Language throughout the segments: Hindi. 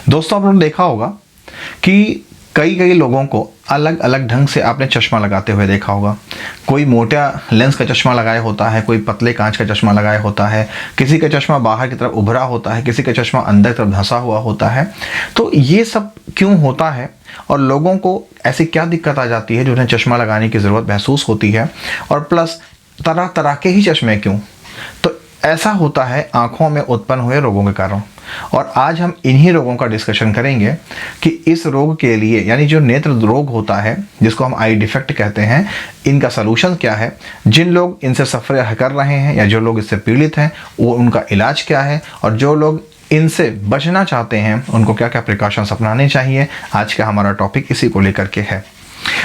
दोस्तों, आप लोगों ने देखा होगा कि कई कई लोगों को अलग अलग ढंग से आपने चश्मा लगाते हुए देखा होगा। कोई मोटा लेंस का चश्मा लगाया होता है, कोई पतले कांच का चश्मा लगाया होता है, किसी का चश्मा बाहर की तरफ उभरा होता है, किसी का चश्मा अंदर की तरफ धंसा हुआ होता है। तो ये सब क्यों होता है और लोगों को ऐसी क्या दिक्कत आ जाती है जो उन्हें चश्मा लगाने की ज़रूरत महसूस होती है, और प्लस तरह तरह के ही चश्मे क्यों? तो ऐसा होता है आँखों में उत्पन्न हुए रोगों के कारण। और आज हम इन्हीं रोगों का डिस्कशन करेंगे कि इस रोग के लिए, यानी जो नेत्र रोग होता है जिसको हम आई डिफेक्ट कहते हैं, इनका सलूशन क्या है, जिन लोग इनसे सफ़र कर रहे हैं या जो लोग इससे पीड़ित हैं वो उनका इलाज क्या है, और जो लोग इनसे बचना चाहते हैं उनको क्या क्या प्रिकॉशंस अपनाने चाहिए। आज का हमारा टॉपिक इसी को लेकर के है।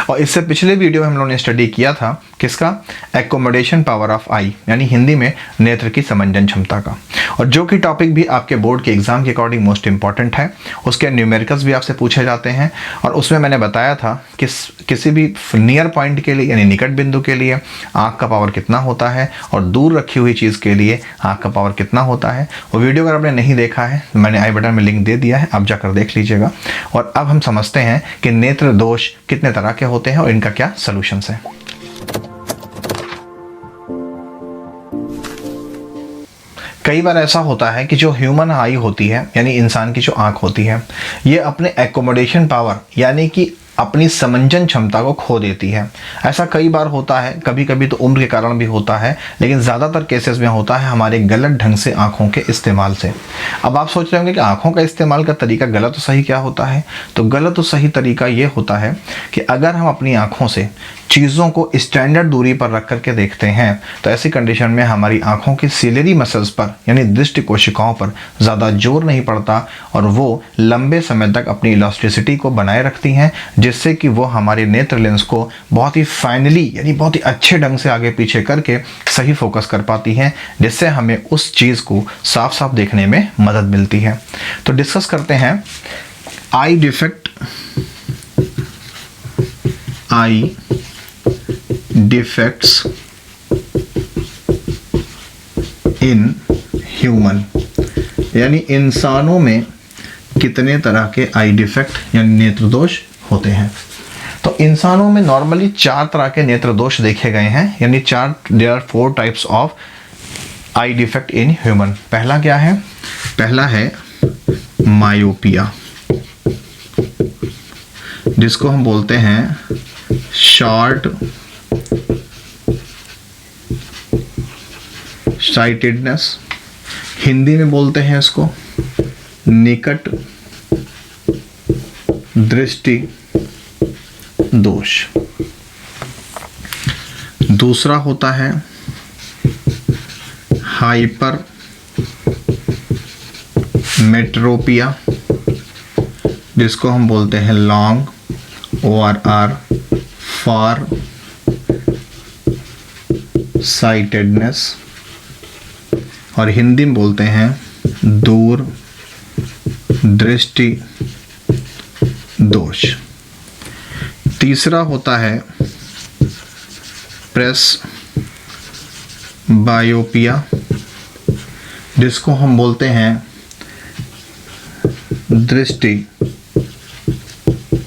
और इससे पिछले वीडियो में हम लोगों ने स्टडी किया था किसका? एकोमोडेशन पावर ऑफ आई, यानी हिंदी में नेत्र की समंजन क्षमता का। और जो कि टॉपिक भी आपके बोर्ड के एग्जाम के अकॉर्डिंग मोस्ट इंपॉर्टेंट है। उसके न्यूमेरिकल्स भी आपसे पूछे जाते हैं, और उसमें मैंने बताया था कि किसी भी नियर पॉइंट के लिए, यानी निकट बिंदु के लिए आँख का पावर कितना होता है, और दूर रखी हुई चीज़ के लिए आँख का पावर कितना होता है। वो वीडियो अगर आपने नहीं देखा है मैंने आई बटन में लिंक दे दिया है, आप जाकर देख लीजिएगा। और अब हम समझते हैं कि नेत्र दोष कितने तरह के होते हैं और इनका क्या सॉल्यूशंस हैं। कई बार ऐसा होता है कि जो ह्यूमन आई होती है, यानी इंसान की जो आंख होती है, ये अपने एकोमोडेशन पावर यानी कि अपनी समंजन क्षमता को खो देती है। ऐसा कई बार होता है, कभी कभी तो उम्र के कारण भी होता है, लेकिन ज़्यादातर केसेस में होता है हमारे गलत ढंग से आँखों के इस्तेमाल से। अब आप सोच रहे होंगे कि आँखों का इस्तेमाल का तरीका गलत और सही क्या होता है? तो गलत और सही तरीका ये होता है कि अगर हम अपनी आँखों से चीज़ों को स्टैंडर्ड दूरी पर रख करके देखते हैं तो ऐसी कंडीशन में हमारी आँखों की सिलेरी मसल्स पर, यानी दृष्टि कोशिकाओं पर ज़्यादा जोर नहीं पड़ता, और वो लंबे समय तक अपनी इलास्टिसिटी को बनाए रखती हैं, जिससे कि वो हमारे नेत्र लेंस को बहुत ही फाइनली, यानी बहुत ही अच्छे ढंग से आगे पीछे करके सही फोकस कर पाती हैं, जिससे हमें उस चीज़ को साफ साफ देखने में मदद मिलती है। तो डिस्कस करते हैं eye defect, eye defects in human, यानी इंसानों में कितने तरह के आई डिफेक्ट यानी नेत्र दोष होते हैं। तो इंसानों में नॉर्मली 4 तरह के नेत्र दोष देखे गए हैं, यानी there are 4 types of eye defect in human. पहला क्या है? पहला है मायोपिया, जिसको हम बोलते हैं शॉर्ट साइटेडनेस, हिंदी में बोलते हैं इसको निकट दृष्टि दोष। दूसरा होता है हाइपर मेट्रोपिया, जिसको हम बोलते हैं लॉन्ग ORR फार साइटेडनेस, और हिंदी में बोलते हैं दूर दृष्टि दोष। तीसरा होता है प्रेस बायोपिया, जिसको हम बोलते हैं दृष्टि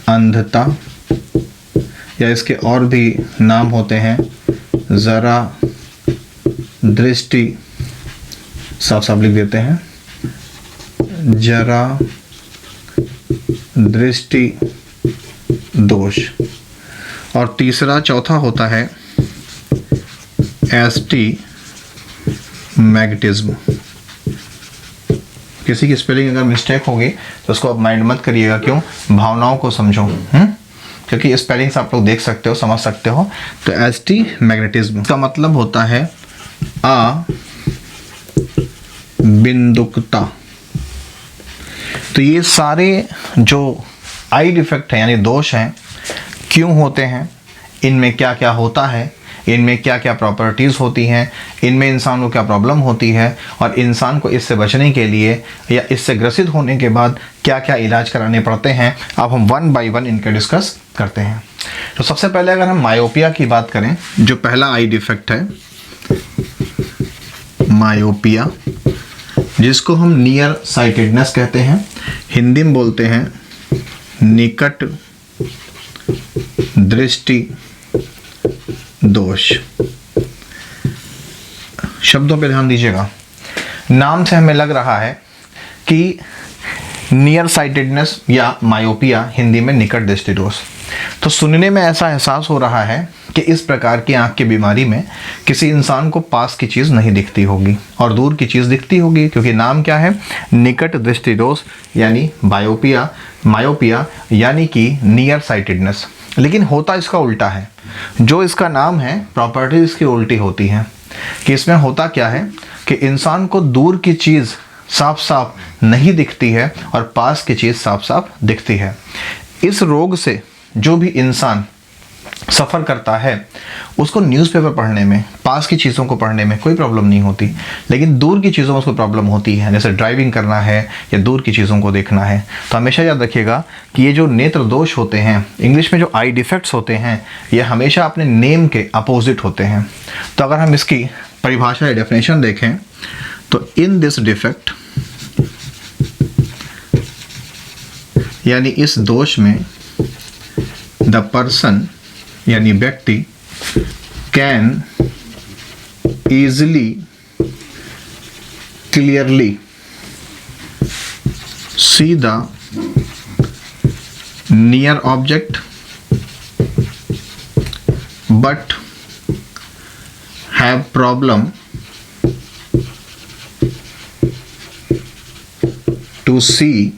अंधता, या इसके और भी नाम होते हैं ज़रा दृष्टि, साफ साफ लिख देते हैं, जरा दृष्टि दोष। और तीसरा चौथा होता है एस्टिमैग्मेटिज्म। किसी की स्पेलिंग अगर मिस्टेक होगी तो उसको आप माइंड मत करिएगा, क्यों? भावनाओं को समझो, क्योंकि स्पेलिंग्स आप लोग देख सकते हो, समझ सकते हो। तो एस्टिमैग्मेटिज्म का मतलब होता है बिंदुकता। तो ये सारे जो आई डिफेक्ट हैं यानी दोष हैं, क्यों होते हैं, इनमें क्या क्या होता है, इनमें क्या क्या प्रॉपर्टीज़ होती हैं, इनमें इंसान को क्या प्रॉब्लम होती है, और इंसान को इससे बचने के लिए या इससे ग्रसित होने के बाद क्या क्या इलाज कराने पड़ते हैं, अब हम 1 बाय 1 इनके डिस्कस करते हैं। तो सबसे पहले अगर हम मायोपिया की बात करें, जो पहला आई डिफेक्ट है मायोपिया, जिसको हम नियर साइटेडनेस कहते हैं, हिंदी में बोलते हैं निकट दृष्टि दोष। शब्दों पे ध्यान दीजिएगा। नाम से हमें लग रहा है कि नियर साइटेडनेस या मायोपिया, हिंदी में निकट दृष्टि दोष। तो सुनने में ऐसा एहसास हो रहा है कि इस प्रकार की आंख की बीमारी में किसी इंसान को पास की चीज़ नहीं दिखती होगी और दूर की चीज़ दिखती होगी, क्योंकि नाम क्या है, निकट दृष्टि दोष यानी बायोपिया, मायोपिया यानी कि नियर साइटेडनेस। लेकिन होता इसका उल्टा है। जो इसका नाम है, प्रॉपर्टीज इसकी उल्टी होती हैं। कि इसमें होता क्या है कि इंसान को दूर की चीज़ साफ साफ नहीं दिखती है और पास की चीज़ साफ साफ दिखती है। इस रोग से जो भी इंसान सफ़र करता है उसको न्यूज़पेपर पढ़ने में, पास की चीज़ों को पढ़ने में कोई प्रॉब्लम नहीं होती, लेकिन दूर की चीज़ों में उसको प्रॉब्लम होती है। जैसे ड्राइविंग करना है या दूर की चीज़ों को देखना है। तो हमेशा याद रखिएगा कि ये जो नेत्र दोष होते हैं, इंग्लिश में जो आई डिफेक्ट्स होते हैं, ये हमेशा अपने नेम के अपोजिट होते हैं। तो अगर हम इसकी परिभाषा या डेफिनेशन देखें तो इन दिस डिफेक्ट यानी इस दोष में द पर्सन यानी व्यक्ति can easily clearly see the near object but have problem to see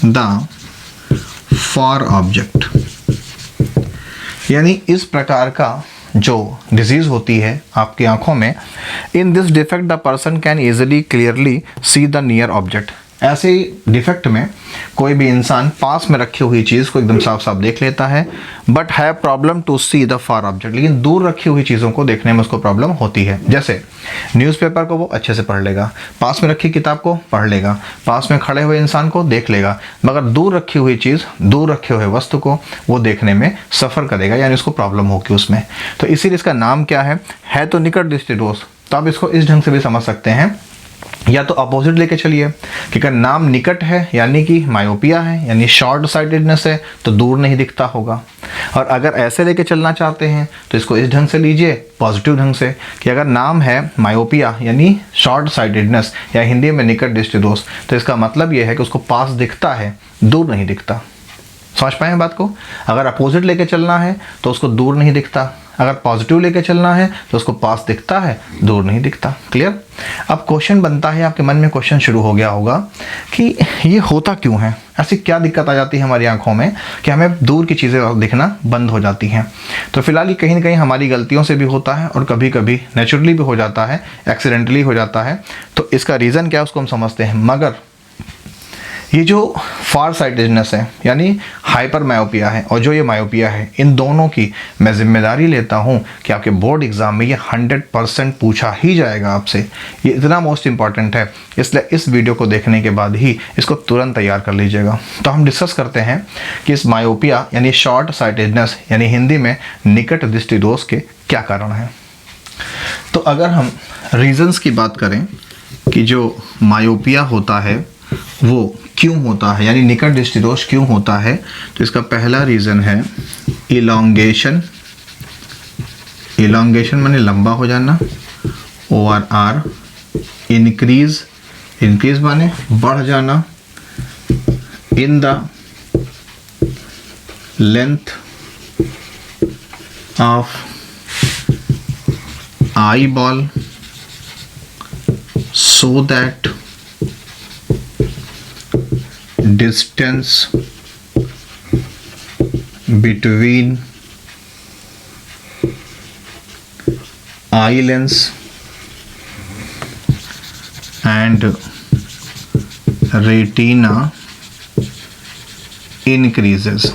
the far object। यानी इस प्रकार का जो डिजीज़ होती है आपकी आंखों में, in this defect the person can easily clearly see the near object. ऐसे डिफेक्ट में कोई भी इंसान पास में रखी हुई चीज़ को एकदम साफ साफ देख लेता है, but have problem to see the far object. लेकिन दूर रखी हुई चीज़ों को देखने में उसको प्रॉब्लम होती है। जैसे न्यूज़पेपर को वो अच्छे से पढ़ लेगा, पास में रखी किताब को पढ़ लेगा, पास में खड़े हुए इंसान को देख लेगा, मगर दूर रखी हुई चीज़, दूर रखे हुए वस्तु को वो देखने में सफ़र करेगा, यानी उसको प्रॉब्लम होगी उसमें। तो इसीलिए इसका नाम क्या है तो निकट दृष्टि दोष। तो आप इसको इस ढंग से भी समझ सकते हैं, या तो अपोजिट लेके चलिए कि अगर नाम निकट है यानी कि मायोपिया है, यानी शॉर्ट साइटेडनेस है, तो दूर नहीं दिखता होगा। और अगर ऐसे लेके चलना चाहते हैं तो इसको इस ढंग से लीजिए, पॉजिटिव ढंग से, कि अगर नाम है मायोपिया यानी शॉर्ट साइटेडनेस या हिंदी में निकट दृष्टि दोष, तो इसका मतलब ये है कि उसको पास दिखता है, दूर नहीं दिखता। समझ पाए हैं बात को? अगर अपोजिट लेके चलना है तो उसको दूर नहीं दिखता, अगर पॉजिटिव लेके चलना है तो उसको पास दिखता है, दूर नहीं दिखता। क्लियर? अब क्वेश्चन बनता है, आपके मन में क्वेश्चन शुरू हो गया होगा कि ये होता क्यों है, ऐसी क्या दिक्कत आ जाती है हमारी आंखों में कि हमें दूर की चीज़ें दिखना बंद हो जाती हैं। तो फिलहाल ये कहीं ना कहीं हमारी गलतियों से भी होता है और कभी कभी नेचुरली भी हो जाता है, एक्सीडेंटली हो जाता है। तो इसका रीज़न क्या है उसको हम समझते हैं। मगर ये जो फार साइटेडनेस है यानी हाइपर मायोपिया है और जो ये मायोपिया है, इन दोनों की मैं जिम्मेदारी लेता हूँ कि आपके बोर्ड एग्ज़ाम में ये 100% पूछा ही जाएगा आपसे। ये इतना मोस्ट इम्पॉर्टेंट है, इसलिए इस वीडियो को देखने के बाद ही इसको तुरंत तैयार कर लीजिएगा। तो हम डिस्कस करते हैं कि इस मायोपिया यानी शॉर्ट साइटेडनेस यानी हिंदी में निकट दृष्टि दोष के क्या कारण हैं। तो अगर हम रीजंस की बात करें कि जो मायोपिया होता है वो क्यों होता है, यानी निकट दृष्टि दोष क्यों होता है, तो इसका पहला रीज़न है इलॉन्गेशन। इलॉन्गेशन माने लंबा हो जाना, OR इंक्रीज, इंक्रीज माने बढ़ जाना, in the length of eye ball so that distance between eye lens and retina increases।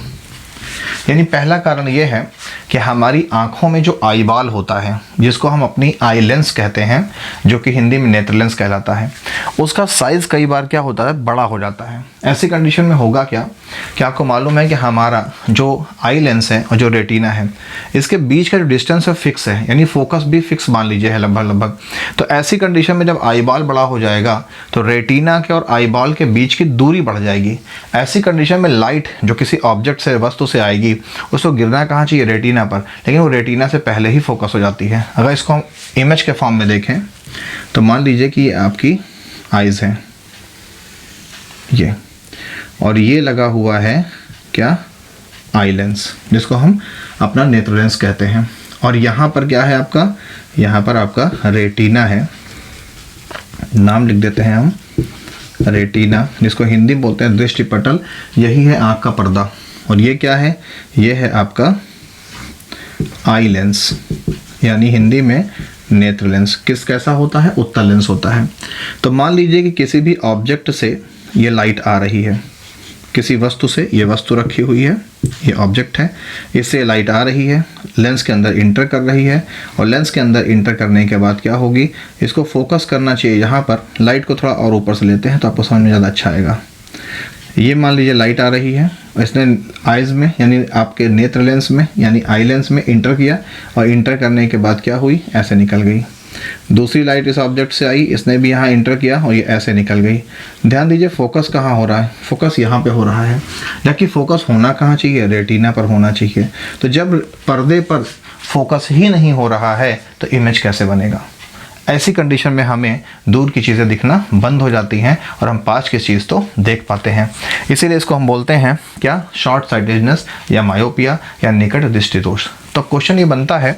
यानी पहला कारण यह है कि हमारी आँखों में जो आई बॉल होता है, जिसको हम अपनी आई लेंस कहते हैं, जो कि हिंदी में नेत्र लेंस कहलाता है, उसका साइज़ कई बार क्या होता है, बड़ा हो जाता है। ऐसी कंडीशन में होगा क्या कि आपको मालूम है कि हमारा जो आई लेंस है और जो रेटिना है, इसके बीच का जो डिस्टेंस है फिक्स है, यानी फोकस भी फिक्स मान लीजिए है लगभग। तो ऐसी कंडीशन में जब आई बॉल बड़ा हो जाएगा तो रेटिना के और आई बॉल के बीच की दूरी बढ़ जाएगी। ऐसी कंडीशन में लाइट जो किसी ऑब्जेक्ट से, वस्तु से आएगी, उसको गिरना कहाँ चाहिए, रेटिना पर, लेकिन वो रेटिना से पहले ही फोकस हो जाती है। अगर इसको हम इमेज के फॉर्म में देखें तो मान लीजिए कि ये आपकी आइज़ है, ये, और ये लगा हुआ है क्या, आई लेंस, जिसको हम अपना नेत्र लेंस कहते हैं। और यहाँ पर क्या है आपका, यहाँ पर आपका रेटिना है, नाम लिख देते हैं हम रेटिना, जिसको हिंदी में बोलते हैं दृष्टि पटल। यही है आँख का पर्दा। और ये क्या है, ये है आपका आई लेंस, यानी हिंदी में नेत्र लेंस। कैसा होता है, उत्तल लेंस होता है। तो मान लीजिए कि किसी भी ऑब्जेक्ट से ये लाइट आ रही है, किसी वस्तु से, ये वस्तु रखी हुई है, ये ऑब्जेक्ट है, इससे लाइट आ रही है, लेंस के अंदर इंटर कर रही है, और लेंस के अंदर इंटर करने के बाद क्या होगी, इसको फोकस करना चाहिए यहाँ पर। लाइट को थोड़ा और ऊपर से लेते हैं तो आपको समझ में ज़्यादा अच्छा आएगा। ये मान लीजिए लाइट आ रही है, इसने आइज़ में यानी आपके नेत्र लेंस में यानी आई लेंस में इंटर किया, और इंटर करने के बाद क्या हुई, ऐसे निकल गई। दूसरी लाइट इस ऑब्जेक्ट से आई, इसने भी यहाँ इंटर किया और ये ऐसे निकल गई। ध्यान दीजिए फोकस कहाँ हो रहा है, फोकस यहाँ पे हो रहा है, जबकि फोकस होना कहाँ चाहिए, रेटिना पर होना चाहिए। तो जब पर्दे पर फोकस ही नहीं हो रहा है तो इमेज कैसे बनेगा। ऐसी कंडीशन में हमें दूर की चीज़ें दिखना बंद हो जाती हैं और हम पास की चीज़ तो देख पाते हैं। इसीलिए इसको हम बोलते हैं क्या, शॉर्ट साइटेडनेस या मायोपिया या निकट दृष्टि दोष। तो क्वेश्चन ये बनता है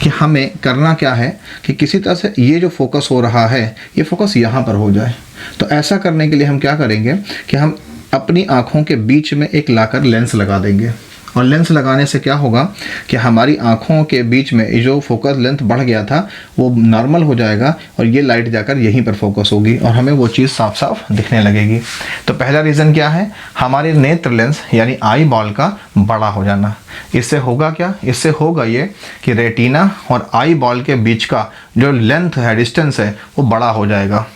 कि हमें करना क्या है कि किसी तरह से ये जो फोकस हो रहा है, ये फोकस यहाँ पर हो जाए। तो ऐसा करने के लिए हम क्या करेंगे कि हम अपनी आँखों के बीच में एक लाकर लेंस लगा देंगे, और लेंस लगाने से क्या होगा कि हमारी आँखों के बीच में जो फोकस लेंथ बढ़ गया था वो नॉर्मल हो जाएगा, और ये लाइट जाकर यहीं पर फोकस होगी और हमें वो चीज़ साफ साफ दिखने लगेगी। तो पहला रीज़न क्या है, हमारे नेत्र लेंस यानी आई बॉल का बड़ा हो जाना। इससे होगा क्या, इससे होगा ये कि रेटिना और आई बॉल के बीच का जो लेंथ है, डिस्टेंस है, वो बड़ा हो जाएगा।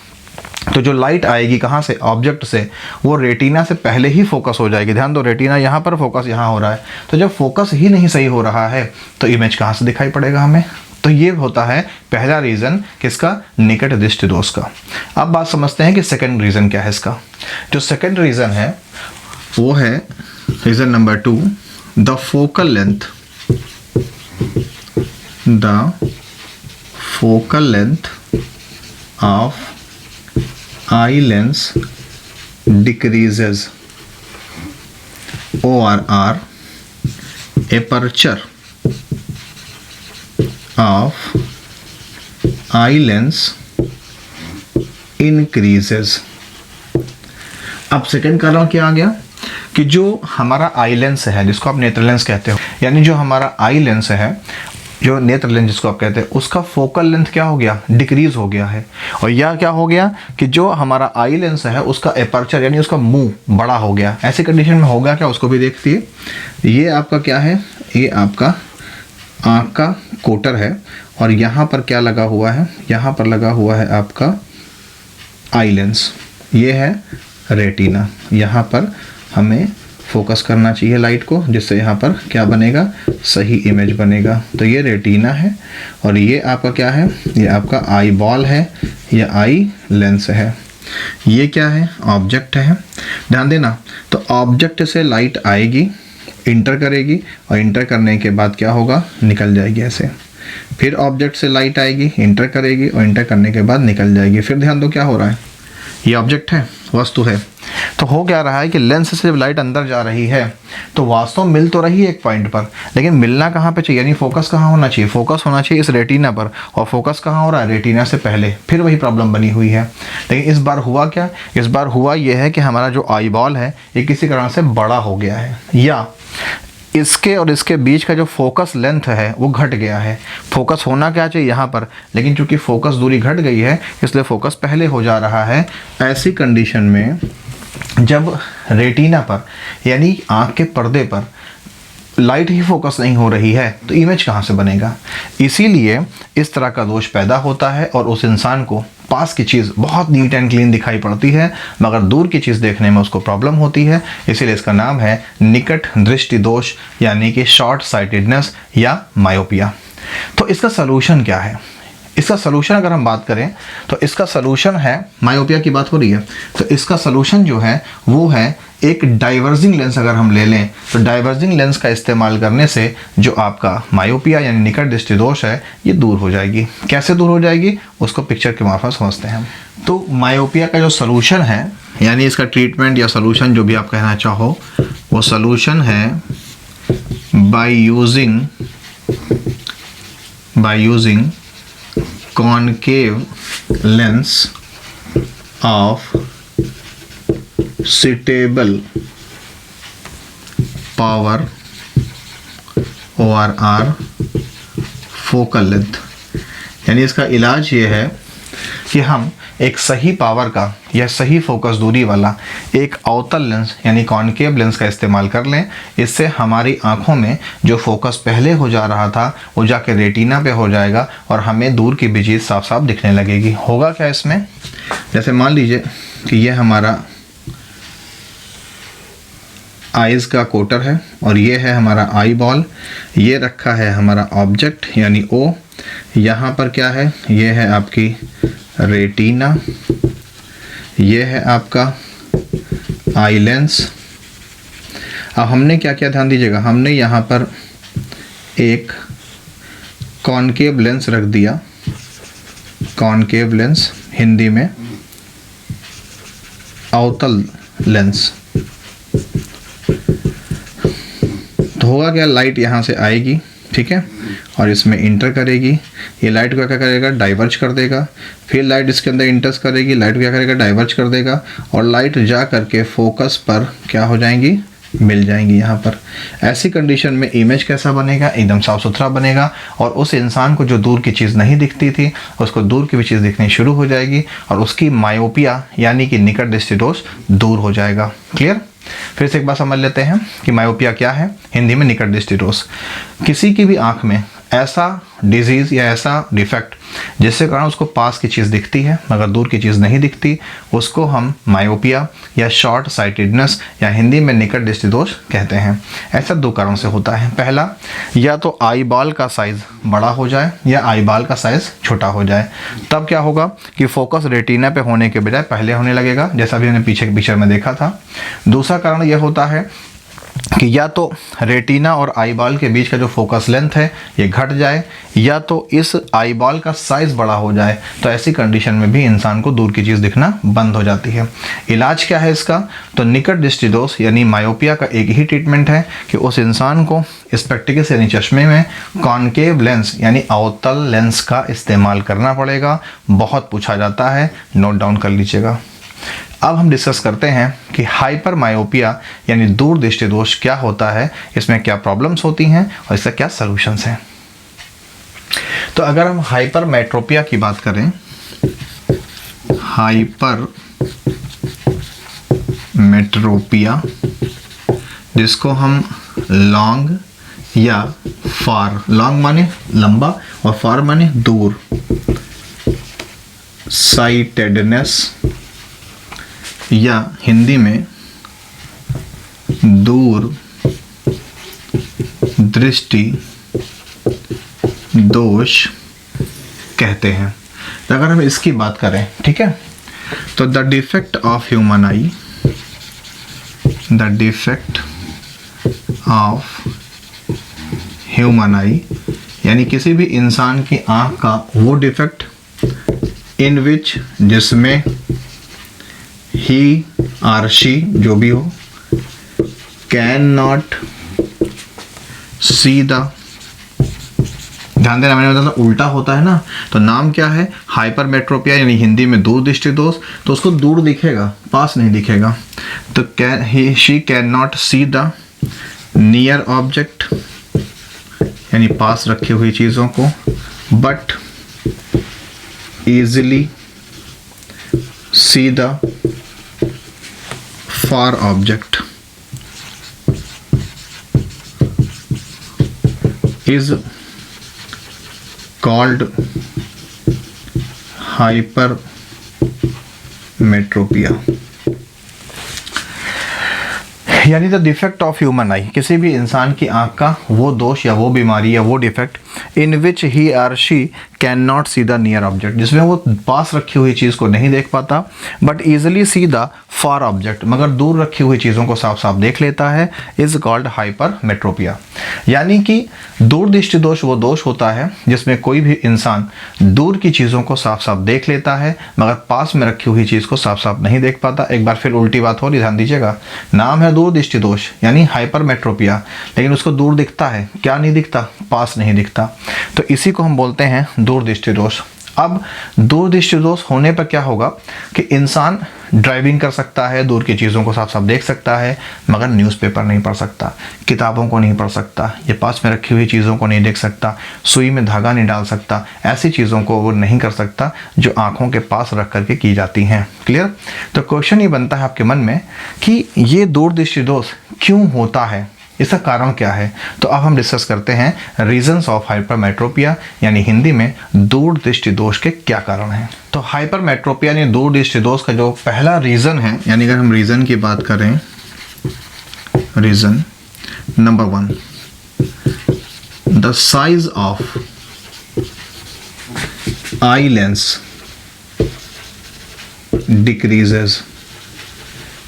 तो जो लाइट आएगी कहाँ से, ऑब्जेक्ट से, वो रेटिना से पहले ही फोकस हो जाएगी। ध्यान दो, रेटिना यहाँ पर, फोकस यहाँ हो रहा है। तो जब फोकस ही नहीं सही हो रहा है तो इमेज कहाँ से दिखाई पड़ेगा हमें। तो ये होता है पहला रीज़न किसका, निकट दृष्टि दोष का। अब बात समझते हैं कि सेकंड रीज़न क्या है इसका। जो सेकंड रीज़न है वो है reason number 2, the focal length, the focal length of eye lens decreases, ORR, aperture of eye lens increases। अब सेकंड कारण क्या आ गया कि जो हमारा आई लेंस है, जिसको आप नेत्र लेंस कहते हो, यानी जो हमारा आई लेंस है, जो नेत्र लेंस जिसको आप कहते हैं, उसका फोकल लेंथ क्या हो गया, डिक्रीज हो गया है। और यह क्या हो गया कि जो हमारा आई लेंस है उसका एपर्चर यानी उसका मुंह बड़ा हो गया। ऐसी कंडीशन में होगा क्या, उसको भी देखिए। ये आपका क्या है, ये आपका आँख का कोटर है, और यहाँ पर क्या लगा हुआ है, यहाँ पर लगा हुआ है आपका आई लेंस, ये है रेटिना। यहाँ पर हमें फोकस करना चाहिए लाइट को, जिससे यहाँ पर क्या बनेगा, सही इमेज बनेगा। तो ये रेटिना है, और ये आपका क्या है, ये आपका आई बॉल है या आई लेंस है। ये क्या है, ऑब्जेक्ट है। ध्यान देना, तो ऑब्जेक्ट से लाइट आएगी, इंटर करेगी, और इंटर करने के बाद क्या होगा, निकल जाएगी ऐसे। फिर ऑब्जेक्ट से लाइट आएगी, इंटर करेगी, और इंटर करने के बाद निकल जाएगी। फिर ध्यान दो क्या हो रहा है, ये ऑब्जेक्ट है, वस्तु है। तो हो क्या रहा है कि लेंस से जब लाइट अंदर जा रही है तो वास्तव मिल तो रही है एक पॉइंट पर, लेकिन मिलना कहाँ पे चाहिए, यानी फोकस कहाँ होना चाहिए, फोकस होना चाहिए इस रेटिना पर, और फोकस कहाँ हो रहा है, रेटिना से पहले। फिर वही प्रॉब्लम बनी हुई है। लेकिन इस बार हुआ क्या, इस बार हुआ यह है कि हमारा जो आई बॉल है ये किसी कारण से बड़ा हो गया है, या इसके और इसके बीच का जो फोकस लेंथ है वो घट गया है। फोकस होना क्या चाहिए यहाँ पर, लेकिन चूंकि फोकस दूरी घट गई है इसलिए फोकस पहले हो जा रहा है। ऐसी कंडीशन में जब रेटिना पर यानी आँख के पर्दे पर लाइट ही फोकस नहीं हो रही है तो इमेज कहाँ से बनेगा। इसीलिए इस तरह का दोष पैदा होता है और उस इंसान को पास की चीज़ बहुत नीट एंड क्लीन दिखाई पड़ती है, मगर दूर की चीज़ देखने में उसको प्रॉब्लम होती है। इसीलिए इसका नाम है निकट दृष्टि दोष, यानी कि शॉर्ट साइटेडनेस या मायोपिया। तो इसका सलूशन क्या है? इसका सलूशन अगर हम बात करें तो इसका सलूशन है, मायोपिया की बात हो रही है तो इसका सलूशन जो है वो है एक डाइवर्जिंग लेंस अगर हम ले लें तो डाइवर्जिंग लेंस का इस्तेमाल करने से जो आपका मायोपिया यानी निकट दृष्टि दोष है ये दूर हो जाएगी। कैसे दूर हो जाएगी उसको पिक्चर के मार्फत समझते हैं। तो मायोपिया का जो सलूशन है यानी इसका ट्रीटमेंट या सलूशन जो भी आप कहना चाहो वो सलूशन है by using concave lens of suitable power ORR focal length। यानी इसका इलाज ये है कि हम एक सही पावर का या सही फोकस दूरी वाला एक अवतल लेंस यानी कॉनकेव लेंस का इस्तेमाल कर लें। इससे हमारी आँखों में जो फोकस पहले हो जा रहा था वो जाके रेटिना पे हो जाएगा और हमें दूर की भी चीज़ साफ साफ दिखने लगेगी। होगा क्या इसमें, जैसे मान लीजिए कि ये हमारा आइज़ का कोटर है और ये है हमारा आई बॉल, ये रखा है हमारा ऑब्जेक्ट यानी ओ, यहाँ पर क्या है ये है आपकी रेटिना, ये है आपका आई लेंस। अब हमने क्या क्या ध्यान दीजिएगा, हमने यहाँ पर एक कॉनकेव लेंस रख दिया, कॉनकेव लेंस हिंदी में अवतल लेंस। तो होगा क्या, लाइट यहाँ से आएगी, ठीक है, और इसमें इंटर करेगी। ये लाइट को क्या करेगा, डाइवर्ज कर देगा। फिर लाइट इसके अंदर इंटर्स करेगी, लाइट को क्या करेगा, डाइवर्ज कर देगा और लाइट जा करके फोकस पर क्या हो जाएंगी, मिल जाएंगी यहाँ पर। ऐसी कंडीशन में इमेज कैसा बनेगा, एकदम साफ सुथरा बनेगा और उस इंसान को जो दूर की चीज़ नहीं दिखती थी उसको दूर की भी चीज़ दिखनी शुरू हो जाएगी और उसकी मायोपिया यानी कि निकट दृष्टि दोष दूर हो जाएगा। क्लियर? फिर से एक बार समझ लेते हैं कि मायोपिया क्या है। हिंदी में निकट दृष्टि दोष, किसी की भी आंख में ऐसा डिजीज़ या ऐसा डिफेक्ट जिससे कारण उसको पास की चीज़ दिखती है मगर दूर की चीज़ नहीं दिखती, उसको हम मायोपिया या शॉर्ट साइटेडनेस या हिंदी में निकट दृष्टि दोष कहते हैं। ऐसा दो कारणों से होता है। पहला, या तो आई बॉल का साइज़ बड़ा हो जाए या आई बॉल का साइज़ छोटा हो जाए। तब क्या होगा कि फोकस रेटिना पे होने के बजाय पहले होने लगेगा, जैसा भी हमने पीछे के पिक्चर में देखा था। दूसरा कारण यह होता है कि या तो रेटिना और आई बॉल के बीच का जो फोकस लेंथ है ये घट जाए या तो इस आई बॉल का साइज़ बड़ा हो जाए। तो ऐसी कंडीशन में भी इंसान को दूर की चीज़ दिखना बंद हो जाती है। इलाज क्या है इसका, तो निकट दृष्टि दोष यानी मायोपिया का एक ही ट्रीटमेंट है कि उस इंसान को स्पेक्टिकल्स यानी चश्मे में कॉनकेव लेंस यानी अवतल लेंस का इस्तेमाल करना पड़ेगा। बहुत पूछा जाता है, नोट डाउन कर लीजिएगा। अब हम डिस्कस करते हैं कि हाइपर मायोपिया यानी दूर दृष्टि दोष क्या होता है, इसमें क्या प्रॉब्लम्स होती हैं और इसका क्या सॉल्यूशंस हैं। तो अगर हम हाइपर मेट्रोपिया की बात करें, हाइपर मेट्रोपिया जिसको हम लॉन्ग या फार, लॉन्ग माने लंबा और फार माने दूर, साइटेडनेस या हिंदी में दूर दृष्टि दोष कहते हैं। तो अगर हम इसकी बात करें, ठीक है, तो the defect of human I, the defect of human आई यानी किसी भी इंसान की आँख का वो डिफेक्ट इन विच जिसमें ही आर शी जो भी हो कैन नॉट सी द, ध्यान देना मैंने बताया उल्टा होता है ना, तो नाम क्या है, हाइपर मेट्रोपिया यानी हिंदी में दूर दृष्टि दोष। तो उसको दूर दिखेगा, पास नहीं दिखेगा। तो can he she can not see the near object यानी पास रखी हुई चीज़ों को, but easily see the far object, is called hypermetropia, यानी द डिफेक्ट ऑफ ह्यूमन आई, किसी भी इंसान की आंख का वो दोष या वो बीमारी या वो defect in which he or she can not see the near object, जिसमें वो पास रखी हुई चीज़ को नहीं देख पाता, but easily C the far object, मगर दूर रखी हुई चीज़ों को साफ साफ देख लेता है, इज कॉल्ड हाइपरमेट्रोपिया। यानी कि दूरदृष्टि दोष वो दोष होता है जिसमें कोई भी इंसान दूर की चीज़ों को साफ साफ देख लेता है मगर पास में रखी हुई चीज़ को साफ साफ नहीं देख पाता। एक बार फिर उल्टी बात हो रही, ध्यान दीजिएगा, नाम है दूरदृष्टि दोष यानी हाइपरमेट्रोपिया, लेकिन उसको दूर दिखता है, क्या नहीं दिखता, पास नहीं दिखता, तो इसी को हम बोलते हैं दूरदृष्टि दोष। अब दूरदृष्टि दोष होने पर क्या होगा कि इंसान ड्राइविंग कर सकता है, दूर की चीज़ों को साफ साफ देख सकता है, मगर न्यूज़पेपर नहीं पढ़ सकता, किताबों को नहीं पढ़ सकता, ये पास में रखी हुई चीज़ों को नहीं देख सकता, सुई में धागा नहीं डाल सकता, ऐसी चीज़ों को वो नहीं कर सकता जो आँखों के पास रख करके की जाती हैं। क्लियर? तो क्वेश्चन ये बनता है आपके मन में कि ये दूरदृष्टि दोष क्यों होता है, इसका कारण क्या है। तो अब हम डिस्कस करते हैं रीजंस ऑफ हाइपरमेट्रोपिया, यानी हिंदी में दूरदृष्टि दोष के क्या कारण हैं। तो हाइपरमेट्रोपिया यानी दूरदृष्टि दोष का जो पहला रीज़न है, यानी अगर हम रीज़न की बात करें, reason number 1, the size of eye lens decreases,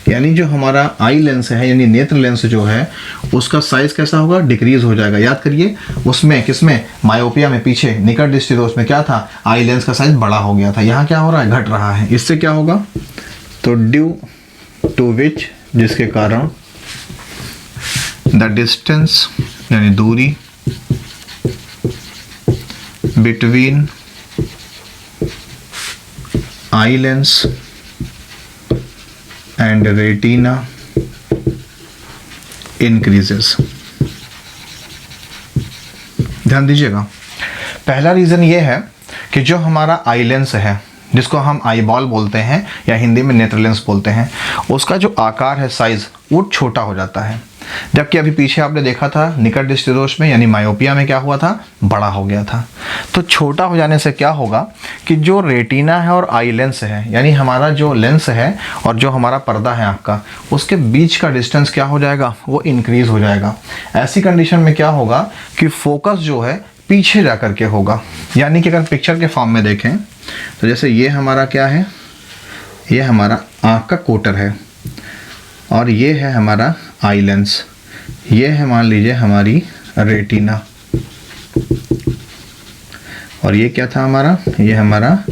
यानी जो हमारा आई लेंस है यानी नेत्र लेंस जो है उसका साइज कैसा होगा, डिक्रीज हो जाएगा। याद करिए उसमें किसमें, मायोपिया में, पीछे निकट दृष्टि दोष में क्या था, आई लेंस का साइज बड़ा हो गया था, यहाँ क्या हो रहा है, घट रहा है। इससे क्या होगा, तो ड्यू टू विच, जिसके कारण द डिस्टेंस यानी दूरी between eye lens and retina increases. ध्यान दीजिएगा, पहला रीज़न ये है कि जो हमारा आई लेंस है जिसको हम आई बॉल बोलते हैं या हिंदी में नेत्र लेंस बोलते हैं, उसका जो आकार है, साइज, वो छोटा हो जाता है। जबकि अभी पीछे आपने देखा था निकट दृष्टि दोष में यानी मायोपिया में क्या हुआ था, बड़ा हो गया था। तो छोटा हो जाने से क्या होगा कि जो रेटिना है और आई लेंस है यानी हमारा जो लेंस है और जो हमारा पर्दा है आँख का, उसके बीच का डिस्टेंस क्या हो जाएगा, वो इंक्रीज हो जाएगा। ऐसी कंडीशन में क्या होगा कि फोकस जो है पीछे जा कर के होगा। यानी कि अगर पिक्चर के फॉर्म में देखें तो जैसे ये हमारा क्या है, ये हमारा आँख का कोटर है और ये है हमारा आई लेंस, ये है मान लीजिए हमारी रेटिना, और ये क्या था हमारा, ये हमारा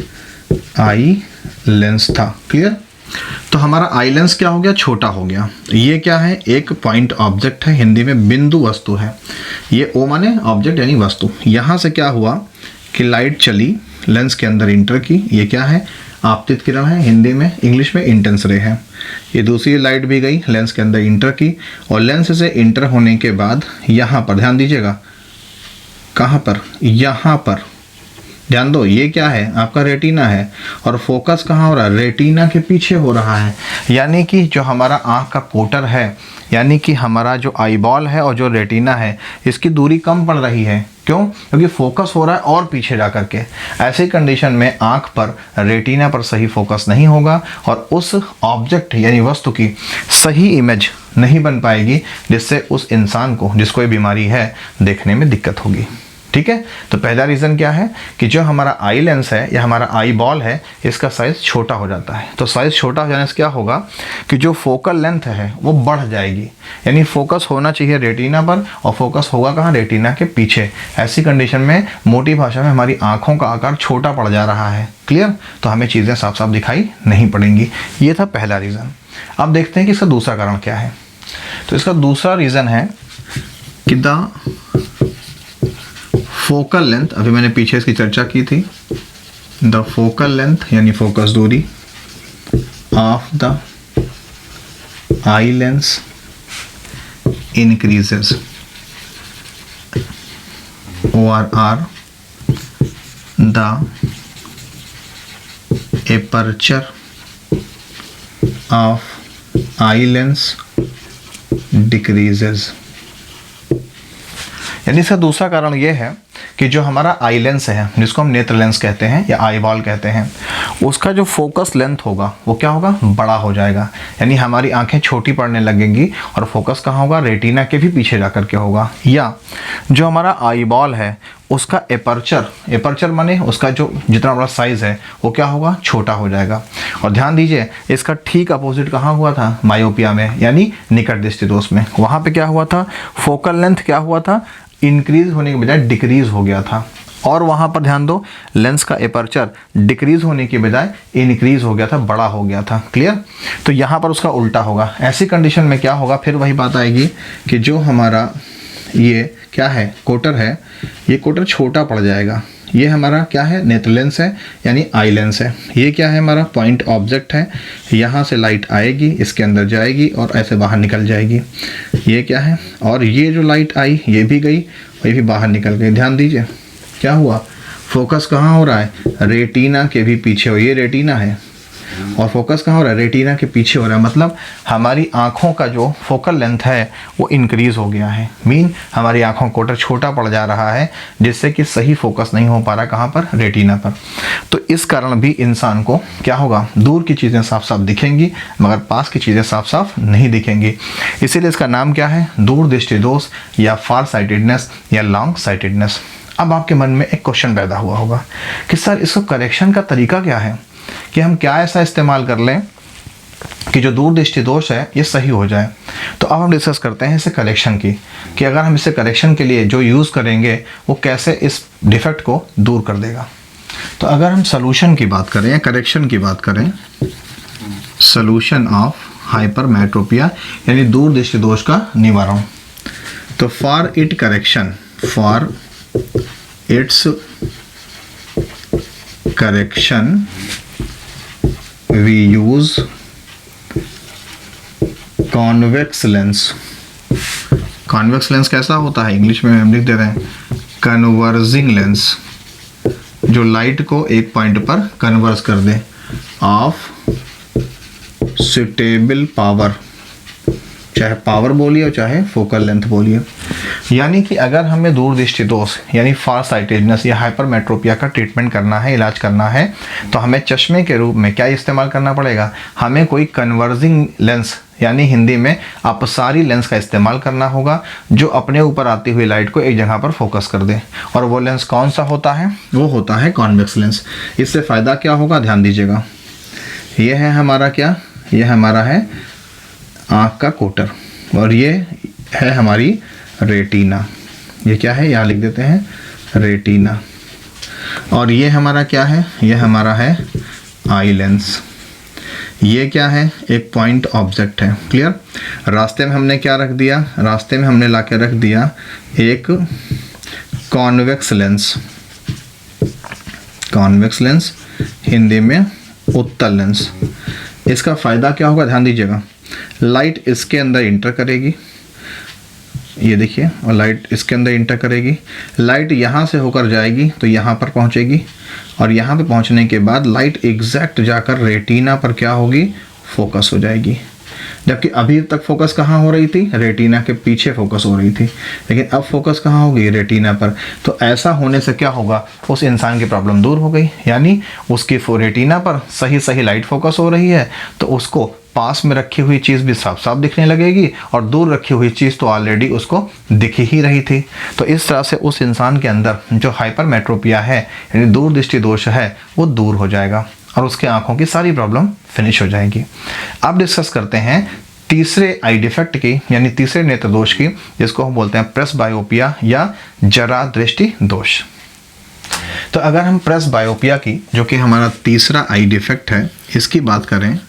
आई लेंस था। क्लियर? तो हमारा आई लेंस क्या हो गया, छोटा हो गया। ये क्या है, एक पॉइंट ऑब्जेक्ट है, हिंदी में बिंदु वस्तु है। ये ओ माने ऑब्जेक्ट यानी वस्तु। यहाँ से क्या हुआ कि लाइट चली, लेंस के अंदर इंटर की, ये क्या है, आपतित किरण है, हिंदी में, इंग्लिश में इंटेंस रे है। ये दूसरी लाइट भी गई, लेंस के अंदर इंटर की, और लेंस से इंटर होने के बाद यहाँ पर ध्यान दीजिएगा, कहाँ पर, यहाँ पर ध्यान दो, ये क्या है, आपका रेटिना है, और फोकस कहाँ हो रहा है, रेटिना के पीछे हो रहा है। यानी कि जो हमारा आँख का कोटर है, यानी कि हमारा जो आई बॉल है और जो रेटिना है, इसकी दूरी कम पड़ रही है। क्यों? क्योंकि फोकस हो रहा है और पीछे जा करके। ऐसी कंडीशन में आँख पर, रेटिना पर सही फोकस नहीं होगा और उस ऑब्जेक्ट यानी वस्तु की सही इमेज नहीं बन पाएगी, जिससे उस इंसान को, जिसको ये बीमारी है, देखने में दिक्कत होगी। ठीक है? तो पहला रीज़न क्या है कि जो हमारा आई लेंस है या हमारा आई बॉल है, इसका साइज़ छोटा हो जाता है। तो साइज़ छोटा हो जाने से क्या होगा कि जो फोकल लेंथ है वो बढ़ जाएगी। यानी फोकस होना चाहिए रेटिना पर और फोकस होगा कहाँ, रेटिना के पीछे। ऐसी कंडीशन में मोटी भाषा में हमारी आँखों का आकार छोटा पड़ जा रहा है। क्लियर? तो हमें चीज़ें साफ साफ दिखाई नहीं पड़ेंगी। ये था पहला रीज़न। अब देखते हैं कि इसका दूसरा कारण क्या है। तो इसका दूसरा रीज़न है कि द फोकल लेंथ, अभी मैंने पीछे इसकी चर्चा की थी, द फोकल लेंथ यानी फोकस दूरी of the eye lens increases, ORR, the aperture of eye lens decreases. यानी इसका दूसरा कारण ये है कि जो हमारा आई लेंस है, जिसको हम नेत्र लेंस कहते हैं या आई बॉल कहते हैं, उसका जो फोकस लेंथ होगा वो क्या होगा, बड़ा हो जाएगा। यानी हमारी आंखें छोटी पड़ने लगेंगी और फोकस कहाँ होगा, रेटिना के भी पीछे जा कर के होगा। या जो हमारा आई बॉल है उसका एपर्चर माने उसका जो जितना बड़ा साइज़ है वो क्या होगा, छोटा हो जाएगा। और ध्यान दीजिए इसका ठीक अपोजिट कहाँ हुआ था, मायोपिया में यानी निकट दृष्टि दोष में। वहाँ पे क्या हुआ था, फोकल लेंथ क्या हुआ था, इंक्रीज होने के बजाय डिक्रीज हो गया था। और वहाँ पर ध्यान दो, लेंस का एपर्चर डिक्रीज होने के बजाय इंक्रीज हो गया था, बड़ा हो गया था। क्लियर। तो यहाँ पर उसका उल्टा होगा। ऐसी कंडीशन में क्या होगा, फिर वही बात आएगी कि जो हमारा ये क्या है, कोटर है, ये कोटर छोटा पड़ जाएगा। ये हमारा क्या है, नेत्र लेंस है यानी आई लेंस है। ये क्या है, हमारा पॉइंट ऑब्जेक्ट है। यहाँ से लाइट आएगी, इसके अंदर जाएगी और ऐसे बाहर निकल जाएगी। ये क्या है, और ये जो लाइट आई ये भी गई और ये भी बाहर निकल गई। ध्यान दीजिए क्या हुआ, फोकस कहाँ हो रहा है, रेटिना के भी पीछे हो। ये रेटिना है और फोकस कहाँ हो रहा है, रेटिना के पीछे हो रहा है। मतलब हमारी आँखों का जो फोकल लेंथ है वो इंक्रीज़ हो गया है। मीन हमारी आँखों कोटर छोटा पड़ जा रहा है, जिससे कि सही फोकस नहीं हो पा रहा कहाँ पर, रेटिना पर। तो इस कारण भी इंसान को क्या होगा, दूर की चीज़ें साफ साफ दिखेंगी मगर पास की चीज़ें साफ साफ नहीं दिखेंगी। इसीलिए इसका नाम क्या है, दूर दृष्टि दोष या फार साइटेडनेस या लॉन्ग साइटेडनेस। अब आपके मन में एक क्वेश्चन पैदा हुआ होगा कि सर इसको करेक्शन का तरीका क्या है, कि हम क्या ऐसा इस्तेमाल कर लें कि जो दूर दृष्टि दोष है ये सही हो जाए। तो अब हम डिस्कस करते हैं इसे करेक्शन की, कि अगर हम इसे करेक्शन के लिए जो यूज़ करेंगे वो कैसे इस डिफेक्ट को दूर कर देगा। तो अगर हम सॉल्यूशन की बात करें या करेक्शन की बात करें, सॉल्यूशन ऑफ हाइपरमेट्रोपिया यानी दूर दृष्टि दोष का निवारण, तो for it correction, for its correction we use convex lens। convex lens कैसा होता है, इंग्लिश में हम लिख दे रहे हैं कन्वर्जिंग लेंस, जो लाइट को एक पॉइंट पर कन्वर्स कर दे, ऑफ सुटेबल पावर, चाहे पावर बोलिए और चाहे फोकल लेंथ बोलिए। यानी कि अगर हमें दूर दृष्टि दोष यानी फार साइटेडनेस या हाइपरमेट्रोपिया का ट्रीटमेंट करना है, इलाज करना है, तो हमें चश्मे के रूप में क्या इस्तेमाल करना पड़ेगा, हमें कोई कन्वर्जिंग लेंस यानी हिंदी में अपसारी लेंस का इस्तेमाल करना होगा, जो अपने ऊपर आती हुई लाइट को एक जगह पर फोकस कर दे। और वो लेंस कौन सा होता है, वो होता है कॉन्वेक्स लेंस। इससे फ़ायदा क्या होगा, ध्यान दीजिएगा, ये है हमारा क्या, ये हमारा है आँख का कोटर और ये है हमारी रेटिना। ये क्या है, यहाँ लिख देते हैं रेटिना। और ये हमारा क्या है, ये हमारा है आई लेंस। ये क्या है, एक पॉइंट ऑब्जेक्ट है। क्लियर। रास्ते में हमने क्या रख दिया, रास्ते में हमने ला के रख दिया एक convex lens. Convex lens Hindi में उत्तल लेंस। इसका फ़ायदा क्या होगा, ध्यान दीजिएगा, लाइट इसके अंदर इंटर करेगी, ये देखिए, और लाइट इसके अंदर इंटर करेगी, लाइट यहाँ से होकर जाएगी तो यहाँ पर पहुँचेगी और यहाँ पे पहुँचने के बाद लाइट एग्जैक्ट जाकर रेटिना पर क्या होगी, फोकस हो जाएगी। जबकि अभी तक फोकस कहाँ हो रही थी, रेटिना के पीछे फोकस हो रही थी, लेकिन अब फोकस कहाँ होगी, रेटिना पर। तो ऐसा होने से क्या होगा, उस इंसान की प्रॉब्लम दूर हो गई, यानी उसकी रेटिना पर सही सही लाइट फोकस हो रही है, तो उसको पास में रखी हुई चीज़ भी साफ साफ दिखने लगेगी और दूर रखी हुई चीज़ तो ऑलरेडी उसको दिख ही रही थी। तो इस तरह से उस इंसान के अंदर जो हाइपरमेट्रोपिया है यानी दूर दृष्टि दोष है वो दूर हो जाएगा और उसके आँखों की सारी प्रॉब्लम फिनिश हो जाएगी। अब डिस्कस करते हैं तीसरे आई डिफेक्ट की यानी तीसरे नेत्र दोष की, जिसको हम बोलते हैं प्रेसबायोपिया या जरा दृष्टि दोष। तो अगर हम प्रेसबायोपिया की, जो कि हमारा तीसरा आई डिफेक्ट है, इसकी बात करें,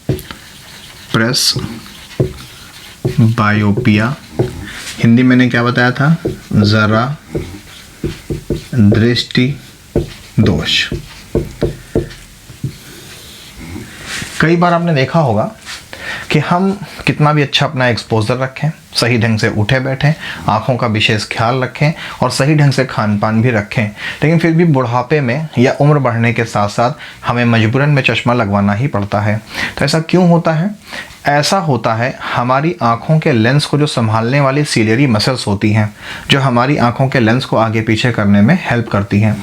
प्रेस बायोपिया हिंदी मैंने क्या बताया था, जरा दृष्टि दोष। कई बार आपने देखा होगा कि हम कितना भी अच्छा अपना एक्सपोजर रखें, सही ढंग से उठे बैठें, आँखों का विशेष ख्याल रखें और सही ढंग से खान पान भी रखें, लेकिन फिर भी बुढ़ापे में या उम्र बढ़ने के साथ साथ हमें मजबूरन में चश्मा लगवाना ही पड़ता है। तो ऐसा क्यों होता है? ऐसा होता है, हमारी आँखों के लेंस को जो संभालने वाली सीलियरी मसल्स होती हैं, जो हमारी आँखों के लेंस को आगे पीछे करने में हेल्प करती हैं,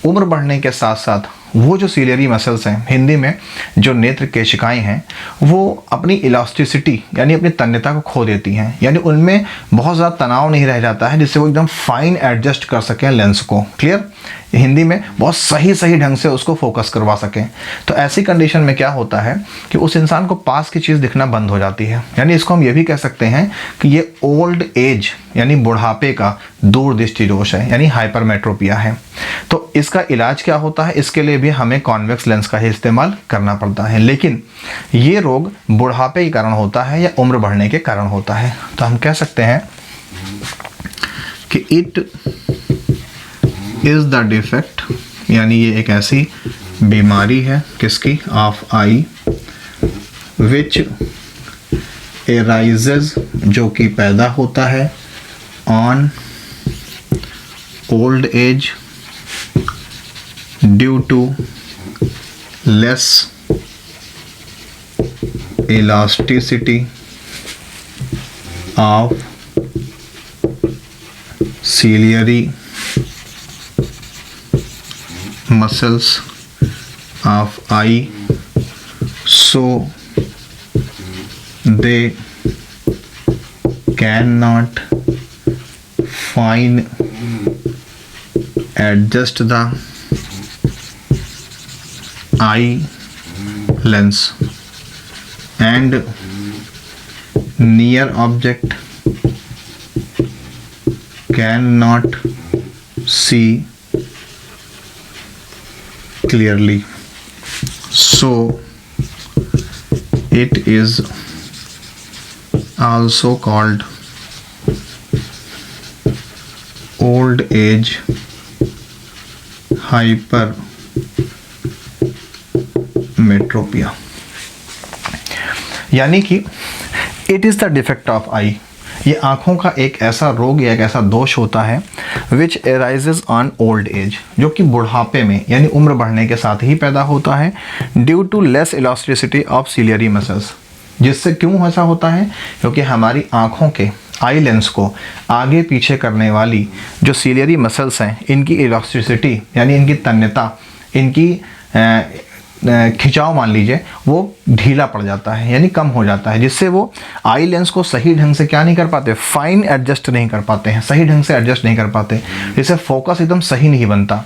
उम्र बढ़ने के साथ साथ वो जो सीलियरी मसल्स हैं, हिंदी में जो नेत्र केशिकाएं हैं, वो अपनी इलास्टिसिटी यानी अपनी तन्यता को खो देती हैं। यानी उनमें बहुत ज़्यादा तनाव नहीं रह जाता है जिससे वो एकदम फाइन एडजस्ट कर सकें लेंस को। क्लियर? हिंदी में बहुत सही ढंग से उसको फोकस करवा सकें। तो ऐसी कंडीशन में क्या होता है कि उस इंसान को पास की चीज़ दिखना बंद हो जाती है। यानी इसको हम ये भी कह सकते हैं कि ये ओल्ड एज यानी बुढ़ापे का दूरदृष्टि दोष है, यानी हाइपरमेट्रोपिया है। तो इसका इलाज क्या होता है? इसके लिए भी हमें कॉन्वेक्स लेंस का ही इस्तेमाल करना पड़ता है, लेकिन ये रोग बुढ़ापे के कारण होता है या उम्र बढ़ने के कारण होता है। तो हम कह सकते हैं कि इट इज़ द डिफेक्ट, यानी ये एक ऐसी बीमारी है किसकी? ऑफ आई, विच एराइजेज, जो कि पैदा होता है on old age due to less elasticity of ciliary muscles of eye, so they cannot fine adjust the eye lens and near object cannot see clearly, so it is also called old age hypermetropia। यानी कि it is the defect of eye, ये आँखों का एक ऐसा रोग या एक ऐसा दोष होता है which arises on old as, जो कि बुढ़ापे में यानी उम्र बढ़ने के साथ ही पैदा होता है, due to less elasticity of ciliary muscles. जिससे क्यों ऐसा होता है? क्योंकि हमारी आँखों के आई लेंस को आगे पीछे करने वाली जो सीलियरी मसल्स हैं, इनकी इलास्टिसिटी यानी इनकी तन्यता, इनकी खिंचाव मान लीजिए, वो ढीला पड़ जाता है यानी कम हो जाता है, जिससे वो आई लेंस को सही ढंग से क्या नहीं कर पाते? फाइन एडजस्ट नहीं कर पाते हैं, सही ढंग से एडजस्ट नहीं कर पाते, जिससे फोकस एकदम सही नहीं बनता।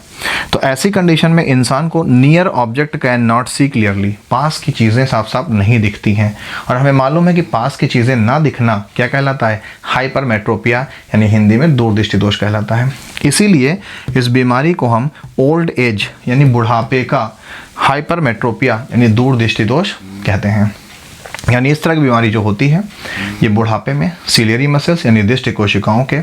तो ऐसी कंडीशन में इंसान को near object can not see clearly, पास की चीज़ें साफ साफ नहीं दिखती हैं। और हमें मालूम है कि पास की चीज़ें ना दिखना क्या कहलाता है? हाइपरमेट्रोपिया, यानी हिंदी में दूरदृष्टि दोष कहलाता है। इसीलिए इस बीमारी को हम ओल्ड एज यानी बुढ़ापे का हाइपरमेट्रोपिया यानी दूरदृष्टि दोष कहते हैं। यानी इस तरह की बीमारी जो होती है ये बुढ़ापे में सीलियरी मसल्स यानी दृष्टि कोशिकाओं के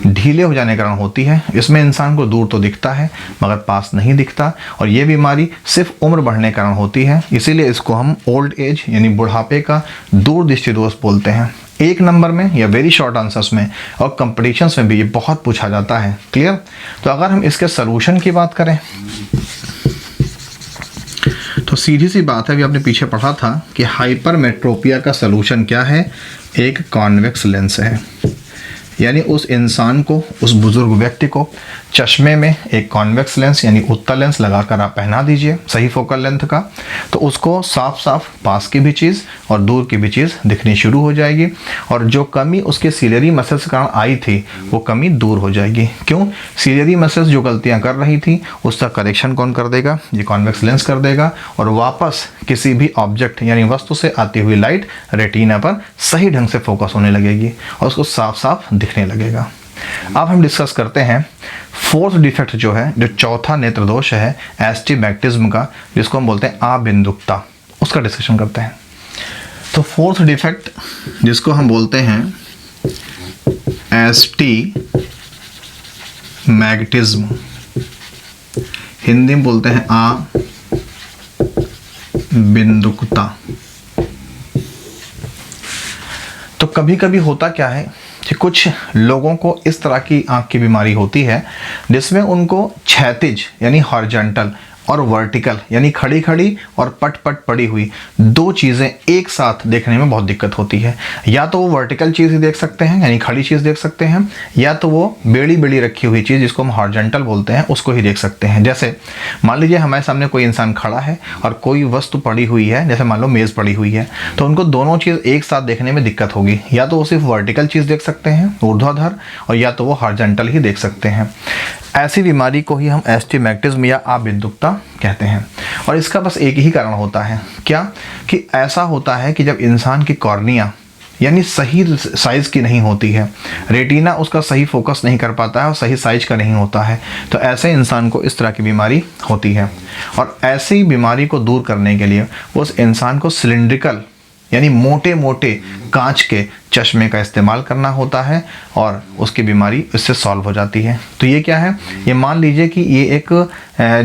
ढीले हो जाने के कारण होती है। इसमें इंसान को दूर तो दिखता है मगर पास नहीं दिखता, और ये बीमारी सिर्फ उम्र बढ़ने के कारण होती है। इसीलिए इसको हम ओल्ड एज यानी बुढ़ापे का दूरदृष्टि दोष बोलते हैं। एक नंबर में या वेरी शॉर्ट आंसर्स में और कंपटीशंस में भी ये बहुत पूछा जाता है। क्लियर? तो अगर हम इसके सलूशन की बात करें तो सीधी सी बात है, अभी आपने पीछे पढ़ा था कि हाइपरमेट्रोपिया का सलूशन क्या है? एक कॉन्वेक्स लेंस है। यानी उस इंसान को, उस बुजुर्ग व्यक्ति को चश्मे में एक कॉन्वेक्स लेंस यानी उत्तल लेंस लगाकर आप पहना दीजिए सही फोकल लेंथ का, तो उसको साफ साफ पास की भी चीज़ और दूर की भी चीज़ दिखनी शुरू हो जाएगी, और जो कमी उसके सीलियरी मसल्स के कारण आई थी वो कमी दूर हो जाएगी। क्यों? सीलियरी मसल्स जो गलतियां कर रही थी उसका करेक्शन कौन कर देगा? ये कॉन्वेक्स लेंस कर देगा, और वापस किसी भी ऑब्जेक्ट यानी वस्तु से आती हुई लाइट रेटिना पर सही ढंग से फोकस होने लगेगी और उसको साफ साफ दिखने लगेगा। अब हम डिस्कस करते हैं फोर्थ डिफेक्ट जो है, जो चौथा नेत्र दोष है एस्टिग्मैटिज्म का, जिसको हम बोलते हैं अबिंदुकता, उसका डिस्कशन करते हैं। तो फोर्थ डिफेक्ट जिसको हम बोलते हैं एस्टिग्मैटिज्म, हिंदी में बोलते हैं अबिंदुकता। तो कभी कभी होता क्या है कि कुछ लोगों को इस तरह की आँख की बीमारी होती है जिसमें उनको क्षैतिज यानी हॉरिजॉन्टल और वर्टिकल यानी खड़ी खड़ी और पट पट पड़ी हुई दो चीज़ें एक साथ देखने में बहुत दिक्कत होती है। या तो वो वर्टिकल चीज़ ही देख सकते हैं यानी खड़ी चीज़ देख सकते हैं, या तो वो बेड़ी बेड़ी रखी हुई चीज़ जिसको हम हॉरिजॉन्टल बोलते हैं उसको ही देख सकते हैं। जैसे मान लीजिए हमारे सामने कोई इंसान खड़ा है और कोई वस्तु पड़ी हुई है, जैसे मान लो मेज़ पड़ी हुई है, तो उनको दोनों चीज़ एक साथ देखने में दिक्कत होगी। या तो वो सिर्फ वर्टिकल चीज़ देख सकते हैं ऊर्ध्वाधर, और या तो वो हॉरिजॉन्टल ही देख सकते हैं। ऐसी बीमारी को ही हम एस्टिग्मैटिज्म या अबिंदुकता कहते हैं। और इसका बस एक ही कारण होता है, क्या कि ऐसा होता है कि जब इंसान की कॉर्निया यानी सही साइज़ की नहीं होती है, रेटिना उसका सही फोकस नहीं कर पाता है और सही साइज का नहीं होता है, तो ऐसे इंसान को इस तरह की बीमारी होती है। और ऐसी बीमारी को दूर करने के लिए उस इंसान को सिलिंड्रिकल यानी मोटे मोटे कांच के चश्मे का इस्तेमाल करना होता है और उसकी बीमारी इससे सॉल्व हो जाती है। तो ये क्या है, ये मान लीजिए कि ये एक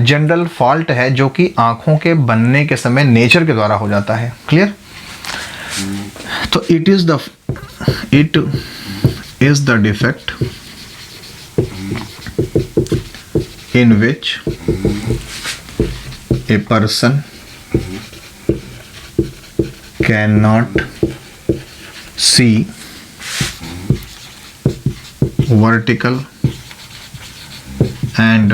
जनरल फॉल्ट है जो कि आँखों के बनने के समय नेचर के द्वारा हो जाता है। क्लियर? तो it is the defect in which a person cannot see vertical and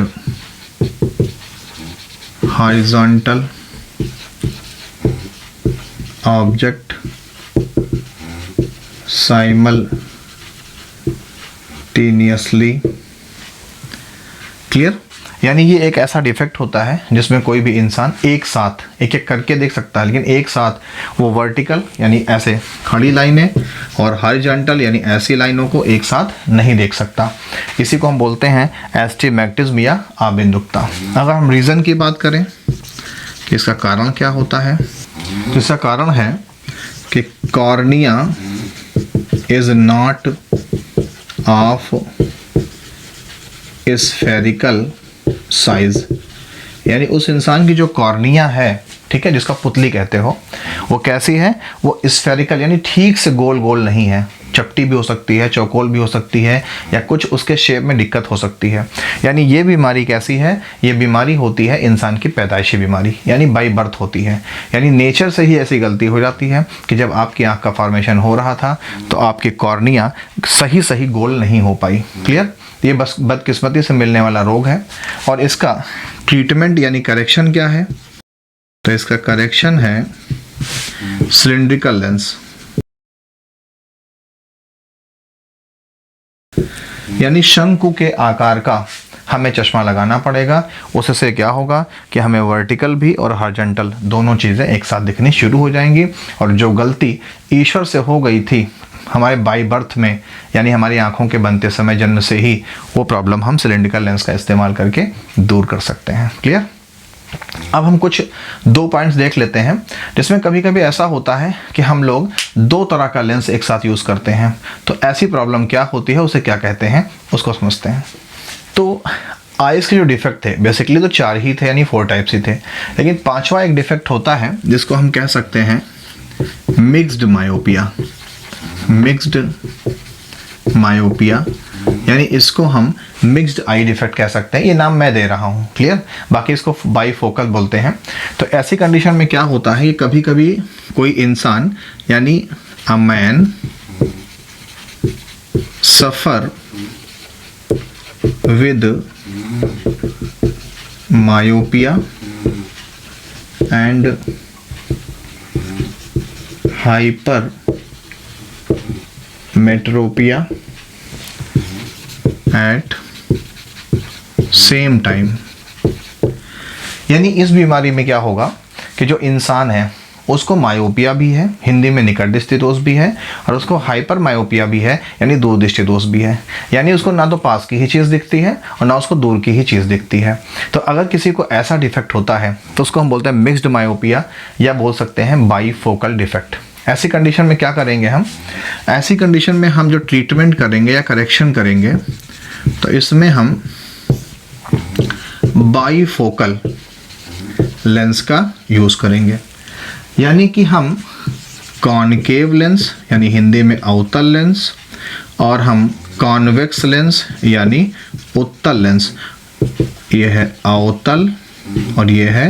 horizontal object simultaneously। Clear? यानी ये एक ऐसा डिफेक्ट होता है जिसमें कोई भी इंसान एक साथ एक एक करके देख सकता है, लेकिन एक साथ वो वर्टिकल यानी ऐसे खड़ी लाइनें और हॉरिजॉन्टल यानी ऐसी लाइनों को एक साथ नहीं देख सकता। इसी को हम बोलते हैं एस्टिग्मैटिज्म या अबिंदुकता। अगर हम रीज़न की बात करें कि इसका कारण क्या होता है, तो इसका कारण है कि cornea is not of spherical size। यानी उस इंसान की जो कॉर्निया है, ठीक है, जिसका पुतली कहते हो, वो कैसी है, वो स्फेरिकल यानी ठीक से गोल गोल नहीं है, चपटी भी हो सकती है, चौकोल भी हो सकती है, या कुछ उसके शेप में दिक्कत हो सकती है। यानी ये बीमारी कैसी है, ये बीमारी होती है इंसान की पैदाइशी बीमारी यानी बाई बर्थ होती है। यानी नेचर से ही ऐसी गलती हो जाती है कि जब आपकी आँख का फॉर्मेशन हो रहा था तो आपकी कॉर्निया सही सही गोल नहीं हो पाई। क्लियर? ये बस बदकिस्मती से मिलने वाला रोग है। और इसका ट्रीटमेंट यानी करेक्शन क्या है, तो इसका करेक्शन है सिलिंड्रिकल लेंस। यानी शंकु के आकार का हमें चश्मा लगाना पड़ेगा। उससे क्या होगा कि हमें वर्टिकल भी और हॉरिजॉन्टल दोनों चीज़ें एक साथ दिखनी शुरू हो जाएंगी। और जो गलती ईश्वर से हो गई थी हमारे बाई बर्थ में यानी हमारी आँखों के बनते समय जन्म से ही, वो प्रॉब्लम हम सिलिंड्रिकल लेंस का इस्तेमाल करके दूर कर सकते हैं। क्लियर? अब हम कुछ 2 पॉइंट्स देख लेते हैं जिसमें कभी कभी ऐसा होता है कि हम लोग 2 तरह का लेंस एक साथ यूज़ करते हैं। तो ऐसी प्रॉब्लम क्या होती है, उसे क्या कहते हैं, उसको समझते हैं। तो आइज़ के जो डिफेक्ट थे बेसिकली तो 4 ही थे यानी 4 टाइप्स ही थे, लेकिन 5वां एक डिफेक्ट होता है जिसको हम कह सकते हैं मिक्स्ड मायोपिया। मिक्स्ड मायोपिया यानी इसको हम मिक्स्ड आई डिफेक्ट कह सकते हैं, ये नाम मैं दे रहा हूँ। क्लियर? बाकी इसको बाईफोकल बोलते हैं। तो ऐसी कंडीशन में क्या होता है कि कभी कभी कोई इंसान यानी a man suffer with myopia and hypermetropia at same time. यानी इस बीमारी में क्या होगा कि जो इंसान है उसको मायोपिया भी है, हिंदी में निकट दृष्टि दोष भी है, और उसको हाइपर मायोपिया भी है यानी दूर दृष्टि दोष भी है। यानी उसको ना तो पास की ही चीज़ दिखती है और ना उसको दूर की ही चीज़ दिखती है। तो अगर किसी को ऐसा डिफेक्ट होता है तो उसको हम बोलते हैं मिक्स्ड मायोपिया या बोल सकते हैं बाईफोकल डिफेक्ट। ऐसी कंडीशन में क्या करेंगे हम, ऐसी कंडीशन में हम जो ट्रीटमेंट करेंगे या करेक्शन करेंगे तो इसमें हम बाईफोकल लेंस का यूज़ करेंगे। यानी कि हम कॉनकेव लेंस यानी हिंदी में अवतल लेंस और हम कॉन्वेक्स लेंस यानी उत्तल लेंस, ये है अवतल और ये है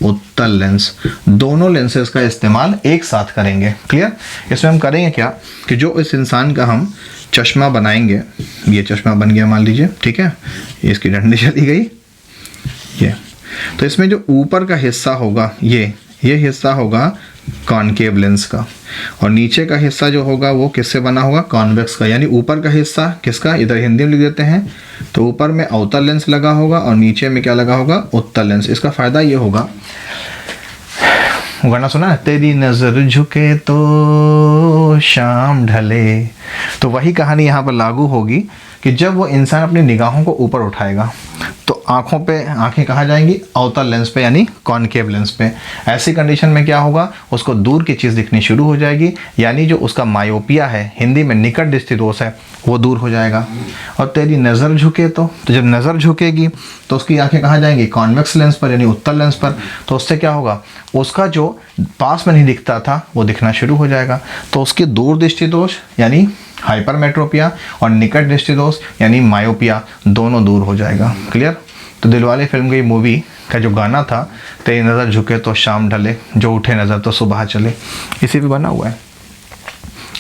उत्तल लेंस। दोनों लेंसेज का इस्तेमाल एक साथ करेंगे। क्लियर? इसमें हम करेंगे क्या कि जो इस इंसान का हम चश्मा बनाएंगे, ये चश्मा बन गया मान लीजिए, ठीक है, ये इसकी डंडी चली गई, ये तो इसमें जो ऊपर का हिस्सा होगा ये हिस्सा होगा कॉनकेव लेंस का, और नीचे का हिस्सा जो होगा वो किससे बना होगा? कॉन्वेक्स का। यानी ऊपर का हिस्सा किसका? इधर हिंदी में लिख देते हैं, तो ऊपर में अवतल लेंस लगा होगा और नीचे में क्या लगा होगा? उत्तल लेंस। इसका फ़ायदा ये होगा, गाना सुना है, तेरी नज़र झुके तो शाम ढले, तो वही कहानी यहाँ पर लागू होगी कि जब वो इंसान अपनी निगाहों को ऊपर उठाएगा तो आंखें कहाँ जाएंगी? अवतल लेंस पे, यानी कॉनकेव लेंस पे। ऐसी कंडीशन में क्या होगा? उसको दूर की चीज़ दिखनी शुरू हो जाएगी, यानी जो उसका मायोपिया है, हिंदी में निकट दृष्टि दोष है, वो दूर हो जाएगा। और तेरी नज़र झुके तो जब नज़र झुकेगी तो उसकी आंखें कहाँ जाएंगी? कॉन्वेक्स लेंस पर, यानी उत्तल लेंस पर। तो उससे क्या होगा? उसका जो पास में नहीं दिखता था वो दिखना शुरू हो जाएगा। तो उसकी दूर दृष्टि दोष यानी हाइपरमेट्रोपिया और निकट दृष्टि दोष यानी मायोपिया दोनों दूर हो जाएगा। क्लियर? तो दिलवाले फिल्म की मूवी का जो गाना था, तेरी नज़र झुके तो शाम ढले, जो उठे नज़र तो सुबह चले, इसी पे बना हुआ है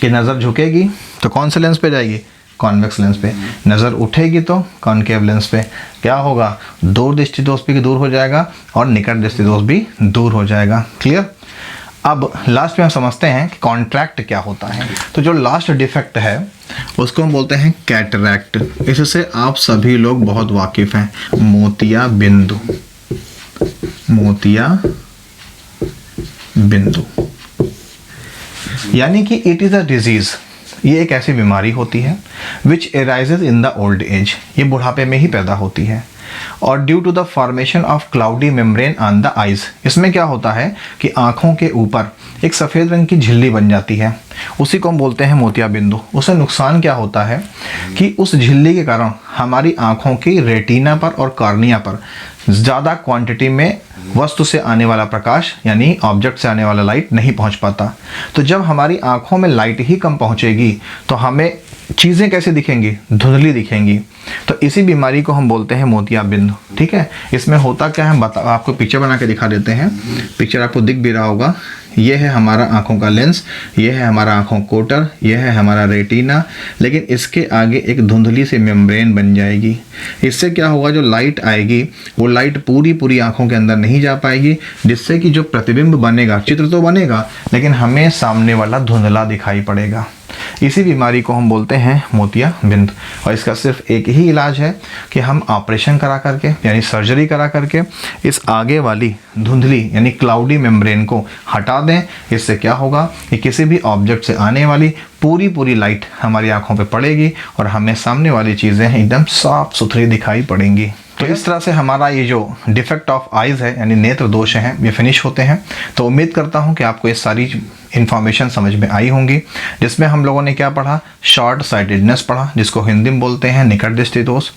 कि नज़र झुकेगी तो कौन से लेंस पे जाएगी? कॉन्वेक्स लेंस पे। नज़र उठेगी तो कॉनकेव लेंस पे। क्या होगा? दूर दृष्टि दोष भी दूर हो जाएगा और निकट दृष्टि दोष भी दूर हो जाएगा। क्लियर? अब लास्ट में हम समझते हैं कि कॉन्ट्रैक्ट क्या होता है। तो जो लास्ट डिफेक्ट है उसको हम बोलते हैं कैटरैक्ट। इससे आप सभी लोग बहुत वाकिफ हैं, मोतिया बिंदु। मोतिया बिंदु यानी कि इट इज़ अ डिजीज़, ये एक ऐसी बीमारी होती है which arises in the old age, ये बुढ़ापे में ही पैदा होती है। और due to the formation of cloudy membrane on the eyes, इसमें क्या होता है कि आँखों के ऊपर एक सफ़ेद रंग की झिल्ली बन जाती है, उसी को हम बोलते हैं मोतिया बिंदु। उससे नुकसान क्या होता है कि उस झिल्ली के कारण हमारी आँखों की रेटिना पर और कॉर्निया पर ज़्यादा क्वांटिटी में वस्तु से आने वाला प्रकाश यानी ऑब्जेक्ट से आने वाला लाइट नहीं पहुंच पाता। तो जब हमारी आंखों में लाइट ही कम पहुंचेगी तो हमें चीज़ें कैसे दिखेंगी? धुंधली दिखेंगी। तो इसी बीमारी को हम बोलते हैं मोतिया बिंदु। ठीक है? इसमें होता क्या है, हम आपको पिक्चर बना के दिखा देते हैं। पिक्चर आपको दिख भी रहा होगा, ये है हमारा आँखों का लेंस, ये है हमारा आँखों कोटर, ये है हमारा रेटिना, लेकिन इसके आगे एक धुंधली सी मेम्ब्रेन बन जाएगी। इससे क्या होगा, जो लाइट आएगी वो लाइट पूरी आँखों के अंदर नहीं जा पाएगी, जिससे कि जो प्रतिबिंब बनेगा, चित्र तो बनेगा लेकिन हमें सामने वाला धुंधला दिखाई पड़ेगा। इसी बीमारी को हम बोलते हैं मोतिया बिंदु। और इसका सिर्फ एक ही इलाज है कि हम ऑपरेशन करा करके यानी सर्जरी करा करके इस आगे वाली धुंधली यानी क्लाउडी मेम्ब्रेन को हटा दें। इससे क्या होगा कि किसी भी ऑब्जेक्ट से आने वाली पूरी लाइट हमारी आंखों पे पड़ेगी और हमें सामने वाली चीज़ें एकदम साफ सुथरी दिखाई पड़ेंगी। तो इस तरह से हमारा ये जो डिफेक्ट ऑफ आइज़ है यानी नेत्र दोष हैं ये फिनिश होते हैं। तो उम्मीद करता हूँ कि आपको ये सारी इन्फॉर्मेशन समझ में आई होंगी, जिसमें हम लोगों ने क्या पढ़ा, शॉर्ट साइटेडनेस पढ़ा जिसको हिंदी में बोलते हैं निकट दृष्टि दोष।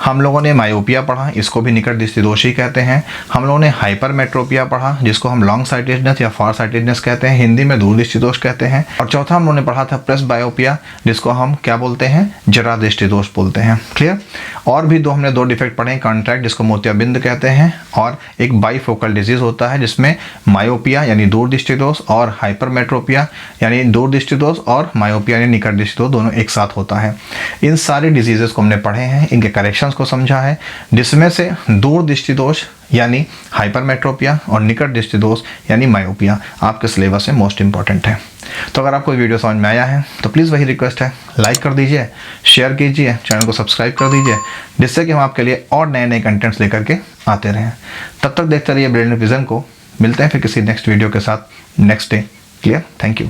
हम लोगों ने मायोपिया पढ़ा, इसको भी निकट दृष्टि दोष ही कहते हैं। हम लोगों ने हाइपरमेट्रोपिया पढ़ा जिसको हम लॉन्ग साइटेडनेस या फार साइटेडनेस कहते हैं, हिंदी में दूर दृष्टि दोष कहते हैं। और चौथा हम लोगों ने पढ़ा था प्रेसबायोपिया जिसको हम क्या बोलते हैं, जरा दृष्टि दोष बोलते हैं। क्लियर? और भी हमने दो डिफेक्ट पढ़े, कॉन्ट्रैक्ट जिसको मोतियाबिंद कहते हैं, और एक बाईफोकल डिजीज होता है जिसमें मायोपिया यानी दूर दृष्टि दोष और हाइपरमेट्रोपिया यानी दूर दृष्टि दोष और मायोपिया यानी निकट दृष्टि दोष दोनों एक साथ होता है। इन सारे डिजीजेस को हमने पढ़े हैं, इनके करेक्शंस को समझा है, जिसमें से दूर दृष्टि दोष यानी हाइपरमेट्रोपिया और निकट दृष्टि दोष यानी मायोपिया आपके सिलेबस में मोस्ट इंपॉर्टेंट है। तो अगर आपको वीडियो समझ में आया है तो प्लीज़ वही रिक्वेस्ट है, लाइक कर दीजिए, शेयर कीजिए, चैनल को सब्सक्राइब कर दीजिए, जिससे कि हम आपके लिए और नए कंटेंट्स लेकर के आते रहें। तब तक देखते रहिए ब्रिलियंट विजन को। मिलते हैं फिर किसी नेक्स्ट वीडियो के साथ next day. Clear? Thank you.